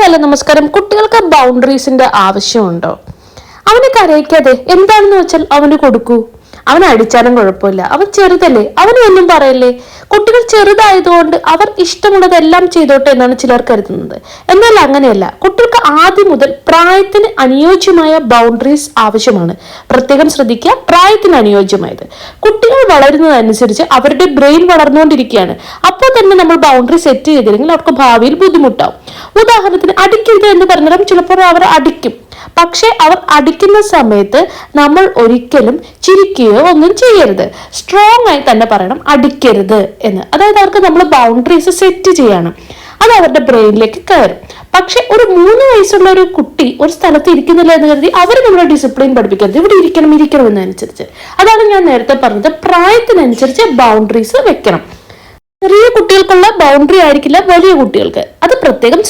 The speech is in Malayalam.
ഹലോ നമസ്കാരം. കുട്ടികൾക്ക് ബൗണ്ടറീസിന്റെ ആവശ്യമുണ്ടോ? അവനെ കരയിക്കാതെ എന്താണെന്ന് വെച്ചാൽ അവന് കൊടുക്കൂ. അവൻ അടിച്ചാലും കുഴപ്പമില്ല, അവൻ ചെറുതല്ലേ, അവനൊന്നും പറയല്ലേ. കുട്ടികൾ ചെറുതായതുകൊണ്ട് അവർ ഇഷ്ടമുള്ളതെല്ലാം ചെയ്തോട്ടെ എന്നാണ് ചിലർ കരുതുന്നത്. എന്നാൽ അങ്ങനെയല്ല. കുട്ടികൾക്ക് ആദ്യം മുതൽ പ്രായത്തിന് അനുയോജ്യമായ ബൗണ്ടറീസ് ആവശ്യമാണ്. പ്രത്യേകം ശ്രദ്ധിക്കുക, പ്രായത്തിന് അനുയോജ്യമായത്. കുട്ടികൾ വളരുന്നതനുസരിച്ച് അവരുടെ ബ്രെയിൻ വളർന്നുകൊണ്ടിരിക്കുകയാണ്. അപ്പോൾ തന്നെ നമ്മൾ ബൗണ്ടറി സെറ്റ് ചെയ്തില്ലെങ്കിൽ അവർക്ക് ഭാവിയിൽ ബുദ്ധിമുട്ടാവും. ഉദാഹരണത്തിന്, അടിക്കരുത് എന്ന് പറഞ്ഞാൽ ചിലപ്പോൾ അവർ അടിക്കും. പക്ഷെ അവർ അടിക്കുന്ന സമയത്ത് നമ്മൾ ഒരിക്കലും ചിരിക്കുകയോ ഒന്നും ചെയ്യരുത്. സ്ട്രോങ് ആയി തന്നെ പറയണം അടിക്കരുത് എന്ന്. അതായത് അവർക്ക് നമ്മൾ ബൗണ്ടറീസ് സെറ്റ് ചെയ്യണം. അത് അവരുടെ ബ്രെയിനിലേക്ക് കയറും. പക്ഷെ ഒരു 3 വയസ്സുള്ള ഒരു കുട്ടി ഒരു സ്ഥലത്ത് ഇരിക്കുന്നില്ല എന്ന് കരുതി അവർ നമ്മളെ ഡിസിപ്ലിൻ പഠിപ്പിക്കരുത്. ഇവിടെ ഇരിക്കണം എന്നനുസരിച്ച്. അതാണ് ഞാൻ നേരത്തെ പറഞ്ഞത്, പ്രായത്തിനനുസരിച്ച് ബൗണ്ടറീസ് വെക്കണം. ചെറിയ കുട്ടികൾക്കുള്ള ബൗണ്ടറി ആയിരിക്കില്ല വലിയ കുട്ടികൾക്ക്. അത് പ്രത്യേകം ശ്രദ്ധിക്കണം.